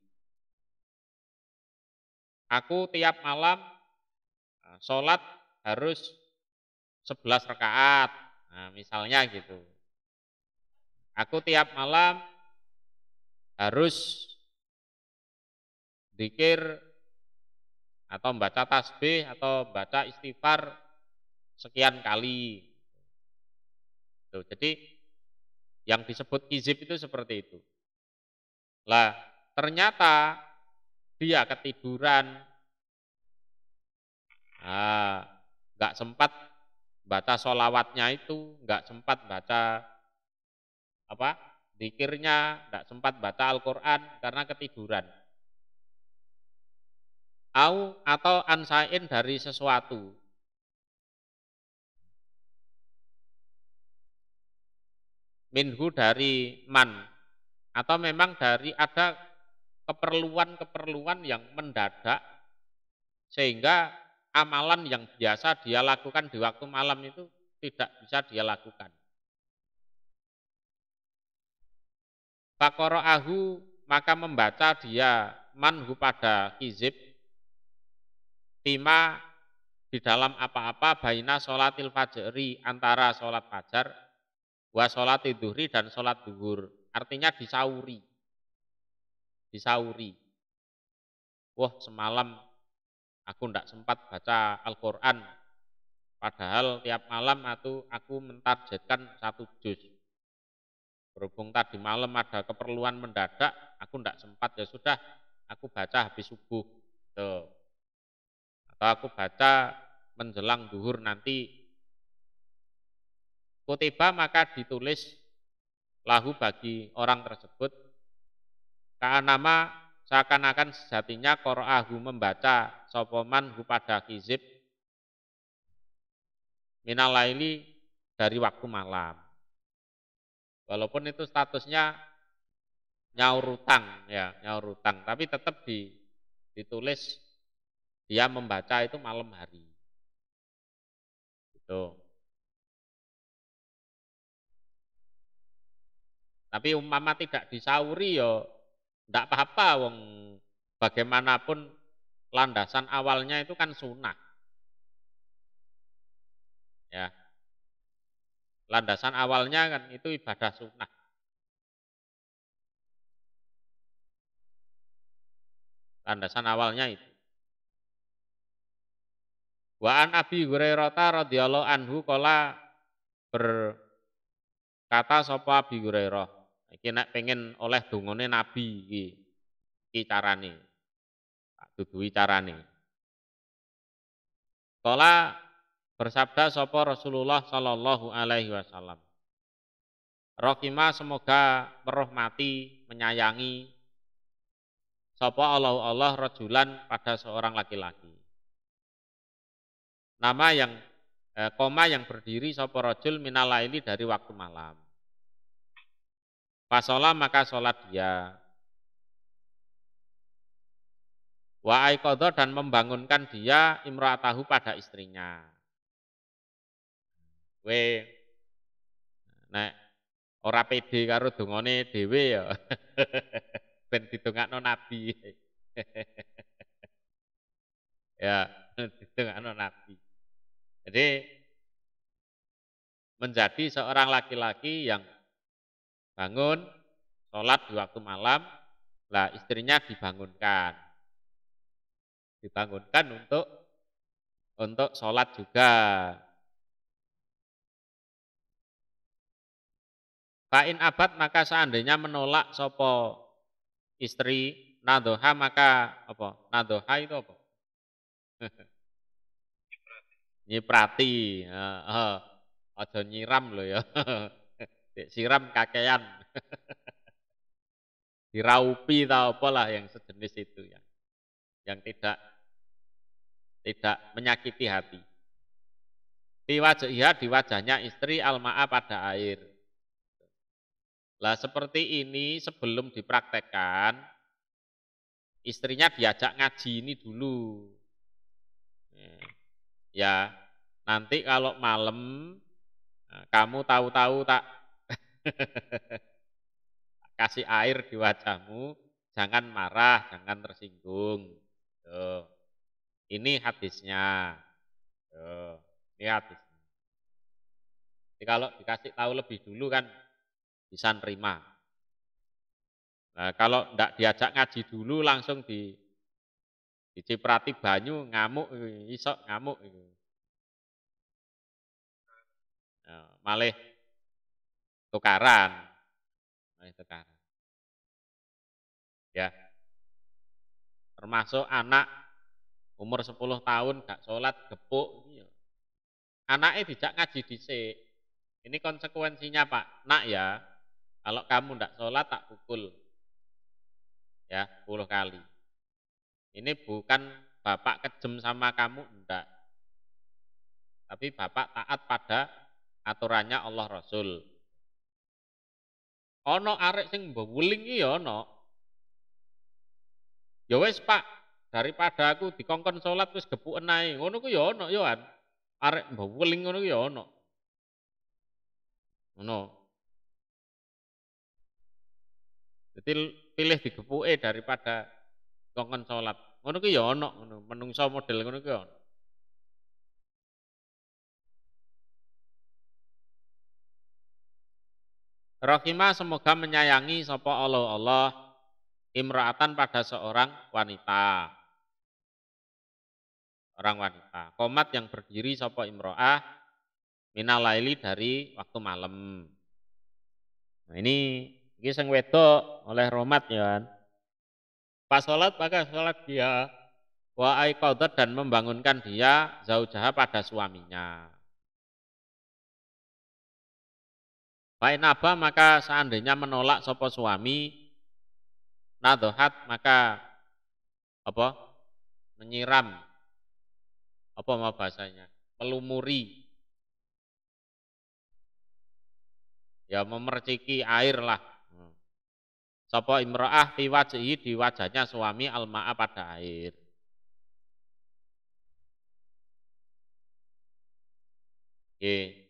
Speaker 1: Aku tiap malam sholat harus 11 rakaat. Nah, misalnya gitu. Aku tiap malam harus zikir atau membaca tasbih atau baca istighfar sekian kali. Tuh, jadi yang disebut hizib itu seperti itu. Lah, ternyata dia ketiduran, nggak sempat baca sholawatnya itu, nggak sempat baca zikirnya, nggak sempat baca Al-Quran karena ketiduran. Atau ansain dari sesuatu. Minhu dari man. Atau memang dari ada keperluan-keperluan yang mendadak sehingga amalan yang biasa dia lakukan di waktu malam itu tidak bisa dia lakukan. Faqara'ahu maka membaca dia manhu pada hizib tima di dalam apa-apa baina sholatil fajri antara sholat fajar wa sholat duhri dan sholat duhur. Artinya disauri. Disauri. Wah, semalam aku tidak sempat baca Al-Quran. Padahal tiap malam aku mentargetkan 1 juz. Berhubung tadi malam ada keperluan mendadak, aku ndak sempat, ya sudah, aku baca habis subuh. Tuh. Atau aku baca menjelang zuhur nanti. Kutiba maka ditulis lahu bagi orang tersebut. Ka'anama seakan-akan sejatinya qura'ahu membaca sopoman hu pada hizib minal laili dari waktu malam. Walaupun itu statusnya nyaur utang, ya, nyaur utang, tapi tetap ditulis dia membaca itu malam hari. Gitu. Tapi umpama tidak disauri ya tidak apa-apa, wong bagaimanapun landasan awalnya itu kan sunnah. Ya. Landasan awalnya kan itu ibadah sunnah. Landasan awalnya itu. Wa an Abi Hurairah radhiyallahu anhu qala berkata sapa Abi Hurairah. Iki nek pengen oleh dungane Nabi iki. Iki carane. Tak duduhi carane. Qala bersabda sapa Rasulullah sallallahu alaihi wasallam. Rohimah semoga merahmati, menyayangi sapa Allah rajulan pada seorang laki-laki. Nama yang koma yang berdiri sapa rajul minal laili dari waktu malam. Fasolah maka sholat dia. Wa aiqadha dan membangunkan dia imra'atahu pada istrinya. We nek ora pede karo dongane dhewe ya. Ben didongakno Nabi. Ya, didongakno Nabi. Jadi menjadi seorang laki-laki yang bangun sholat di waktu malam, lah istrinya dibangunkan untuk sholat juga. Fa'in abad maka seandainya menolak sopo istri nadoha maka apa? Nadoha itu apa? Nyiprati. Aja nyiram loh ya. Siram kakean. Diraupi atau apalah yang sejenis itu ya. Yang tidak menyakiti hati. Di wajahnya istri al-ma'a pada air. Lah seperti ini sebelum dipraktekkan, istrinya diajak ngaji ini dulu. Ya, nanti kalau malam kamu tahu-tahu tak kasih air di wajahmu, jangan marah, jangan tersinggung. Tuh. Ini hadisnya. Tuh. Ini hadisnya. Jadi kalau dikasih tahu lebih dulu kan bisa nerima. Nah, kalau tidak diajak ngaji dulu langsung diciprati banyu ngamuk, isok ngamuk. Nah, malih tukaran. Ya. Termasuk anak umur 10 tahun gak sholat gepuk. Anaknya tidak ngaji dhisik. Ini konsekuensinya Pak. Nak ya, kalau kamu tidak sholat tak pukul. Ya, 10 kali. Ini bukan bapak kejem sama kamu, enggak. Tapi bapak taat pada aturannya Allah Rasul. Ono arek sing mbewuling iki ya ono. Ya wis Pak, daripada aku dikongkon salat wis gepuken ae. Ngono ku ya ono ya kan. Arek mbewuling ngono ku ya ono. Ngono. Jadi pilih digepuke daripada kongkon salat. Ngono ku ya ono ngono, menungso model ngono ku ya ono. Rahimah semoga menyayangi sapa Allah imra'atan pada seorang wanita. Orang wanita. Komat yang berdiri sapa imra'ah minal laili dari waktu malam. Nah, ini sing wedok oleh rahmat ya kan. Pas sholat maka sholat dia wa aiqadat dan membangunkan dia zaujaha pada suaminya. Wa inaba maka seandainya menolak sapa suami nadhat maka apa? Menyiram apa mau bahasanya? Melumuri. Ya memerciki air lah. Sapa imra'ah fi wajhi di wajahnya suami alma'a pada air. Oke.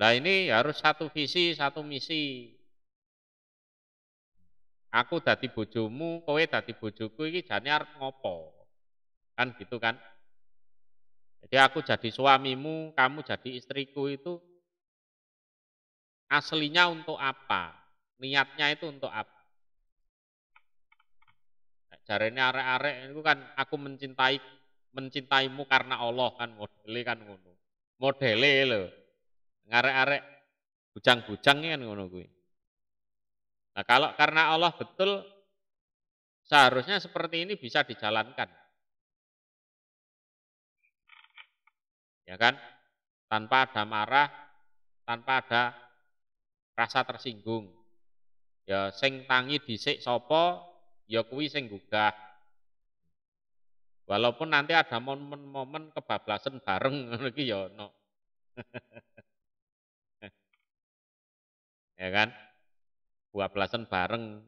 Speaker 1: Nah ini harus satu visi, satu misi. Aku dadi bojomu, kowe dadi bojoku iki jane arep ngopo? Kan gitu kan? Jadi aku jadi suamimu, kamu jadi istriku itu aslinya untuk apa? Niatnya itu untuk apa? Jarene arek-arek itu kan aku mencintaimu karena Allah kan modele kan ngono. Modele lho. Ngarek-arek bujang-bujang kan ngono kuwi. Nah, kalau karena Allah betul seharusnya seperti ini bisa dijalankan. Ya kan? Tanpa ada marah, tanpa ada rasa tersinggung. Ya sing tangi dhisik sapa, ya kuwi sing gugah. Walaupun nanti ada momen-momen kebablasan bareng ngono iki ya ono. Ya kan? Bablasan bareng.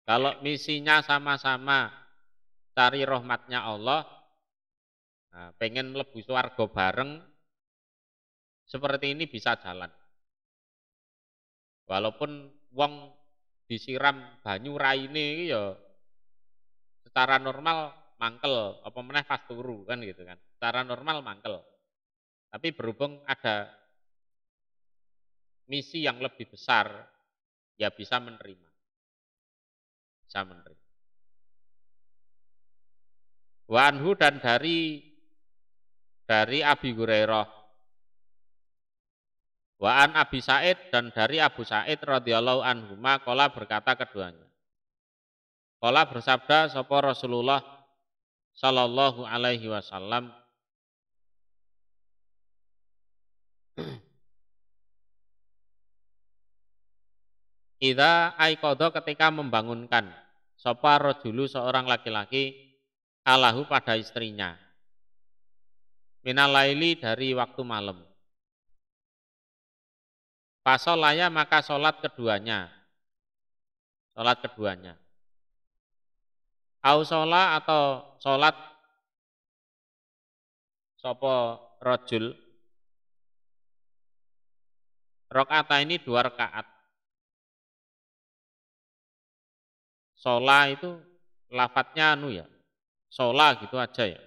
Speaker 1: Kalau misinya sama-sama cari rahmatnya Allah, nah, pengen mlebu swarga bareng, seperti ini bisa jalan. Walaupun wong disiram banyu raine iki ya secara normal mangkel, apa meneh pas turu kan gitu kan. Secara normal mangkel. Tapi berhubung ada misi yang lebih besar, ya bisa menerima. Bisa menerima. Wa anhu dan dari Abi Hurairah. Wa an Abi Sa'id dan dari Abu Sa'id radhiyallahu anhuma qala berkata keduanya. Qala bersabda sapa Rasulullah sallallahu alaihi wasallam Idza aiqadha ketika membangunkan sapa rajulu seorang laki-laki alahu pada istrinya minal laili dari waktu malam. Fasolaya maka sholat keduanya. Sholat keduanya. Au sholat atau sholat sopo rojul. Rokata ini 2 rakaat. Sholat itu lafadznya anu ya. Sholat gitu aja ya.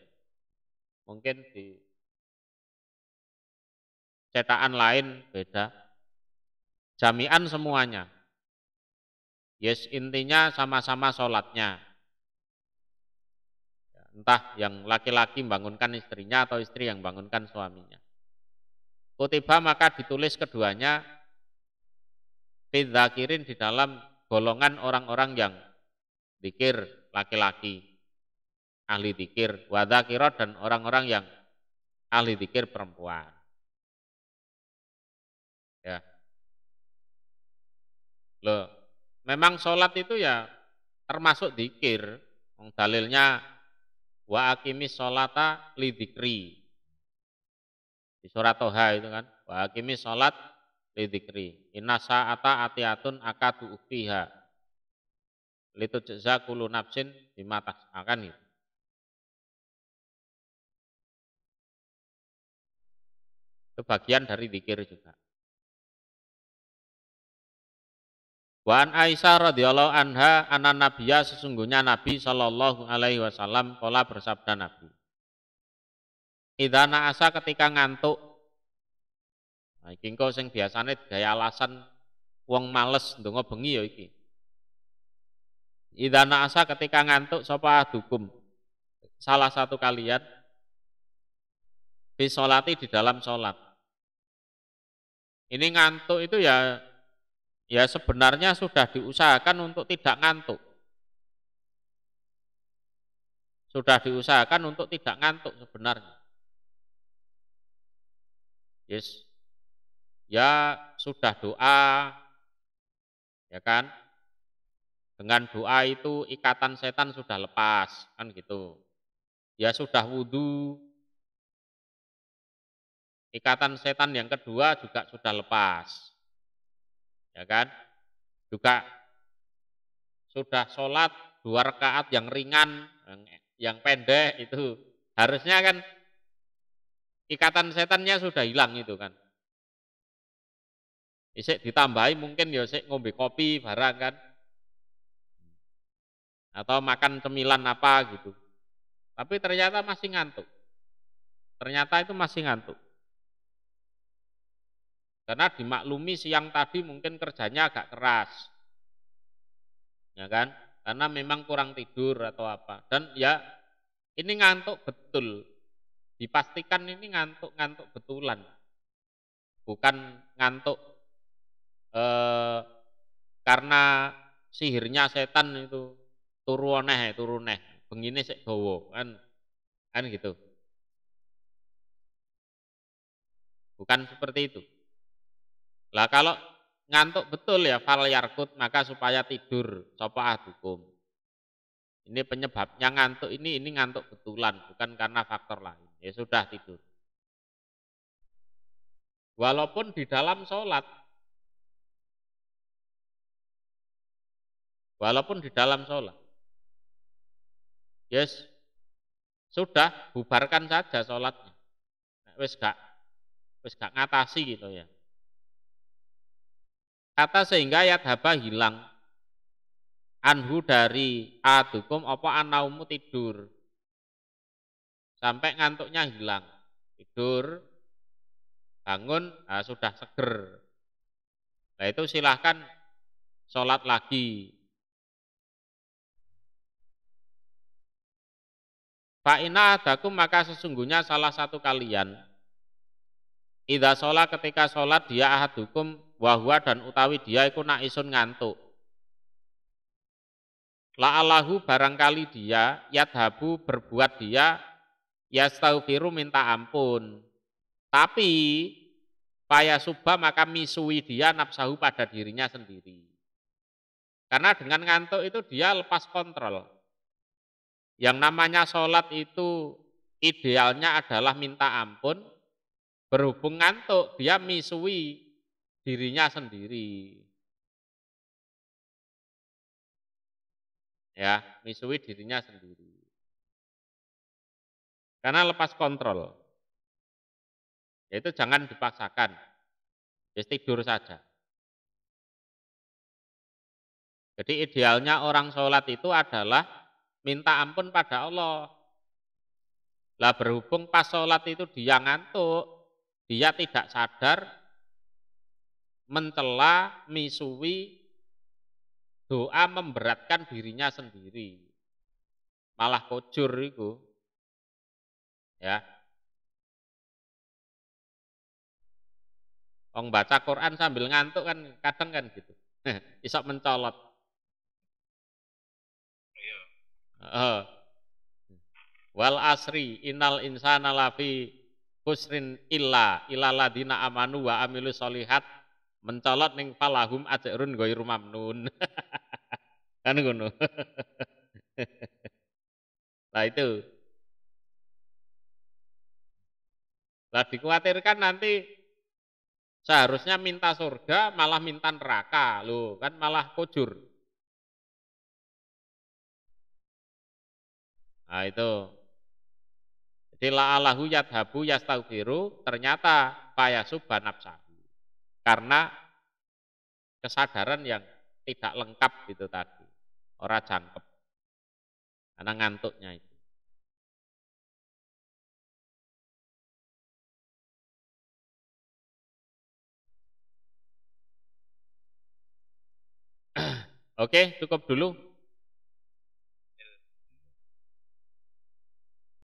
Speaker 1: Mungkin di cetakan lain beda. Jami'an semuanya. Yes, intinya sama-sama sholatnya. Entah yang laki-laki membangunkan istrinya atau istri yang membangunkan suaminya. Kutiba maka ditulis keduanya fidzakirin di dalam golongan orang-orang yang zikir laki-laki, ahli zikir, wadzakirah dan orang-orang yang ahli zikir perempuan. Ya. Loh, memang sholat itu ya termasuk zikir. Dalilnya wa aqimis sholata li dzikri. Di surat Toha itu kan, wa aqimis sholat li dzikri. Inna sa'ata atiyatun akadu ufiha. Litujza kullu nafsin bima tas'akan itu. Itu bagian dari zikir juga. Wa an Aisyah radhiyallahu anha anna nabiyya sesungguhnya Nabi sallallahu alaihi wasallam qala bersabda Nabi. Idza na'asa ketika ngantuk. Nah iki engko sing biasane gaya alasan wong males ndonga bengi ya iki. Idza na'asa ketika ngantuk sapa adukum. Salah satu kalian fi sholati di dalam sholat. Ini ngantuk itu ya sebenarnya sudah diusahakan untuk tidak ngantuk. Sudah diusahakan untuk tidak ngantuk sebenarnya. Yes. Ya sudah doa, ya kan? Dengan doa itu ikatan setan sudah lepas, kan gitu. Ya sudah wudhu, ikatan setan yang kedua juga sudah lepas, ya kan? Juga sudah sholat 2 rakaat yang ringan, yang pendek itu harusnya kan ikatan setannya sudah hilang itu kan. Isik ditambahi mungkin ya isik ngombe kopi barang kan, atau makan cemilan apa gitu. Tapi ternyata masih ngantuk. Ternyata itu masih ngantuk. Karena dimaklumi siang tadi mungkin kerjanya agak keras. Ya kan? Karena memang kurang tidur atau apa. Dan ya ini ngantuk betul. Dipastikan ini ngantuk betulan. Bukan ngantuk karena sihirnya setan itu turu neh, bengine sik dawa kan gitu. Bukan seperti itu. Lah kalau ngantuk betul ya fal yarkut maka supaya tidur sapa ahadukum. Ini penyebabnya ngantuk ini ngantuk betulan bukan karena faktor lain. Ya sudah tidur. Walaupun di dalam sholat, walaupun di dalam sholat, yes sudah bubarkan saja sholatnya. Wis gak ngatasi gitu ya. Kata sehingga yadhaba hilang anhu dari adukum apa anaumu tidur sampai ngantuknya hilang. Tidur bangun sudah seger. Nah itu silahkan sholat lagi. Fa'ina adakum maka sesungguhnya salah satu kalian idza sholat ketika sholat dia ahadukum wahwa dan utawi dia iku naisun ngantuk. La'allahu barangkali dia yadhabu berbuat dia yastaghfiru minta ampun. Tapi paya subha maka misui dia nafsahu pada dirinya sendiri. Karena dengan ngantuk itu dia lepas kontrol. Yang namanya sholat itu idealnya adalah minta ampun, berhubung ngantuk dia misui dirinya sendiri. Ya, misui dirinya sendiri. Karena lepas kontrol. Yaitu jangan dipaksakan. Just tidur saja. Jadi idealnya orang sholat itu adalah minta ampun pada Allah. Lah berhubung pas sholat itu dia ngantuk, dia tidak sadar, mencela, misui, doa memberatkan dirinya sendiri. Malah kujur itu. Ya. Orang baca Quran sambil ngantuk kan kadang kan gitu. Isok mencolot. Wal asri innal insana lafi khusrin illa ladina amanu wa amilu solihat mencolot ning falahum ajrun ghairu mamnun. Kan ngono. Nah itu. Lah dikhawatirkan nanti seharusnya minta surga malah minta neraka. Loh, kan malah kujur. Nah itu. Jadi la'alahu yadhabu yastaghfiru ternyata payasubha nafsahu. Karena kesadaran yang tidak lengkap itu tadi. Ora jangkep. Karena ngantuknya itu. Oke, cukup dulu.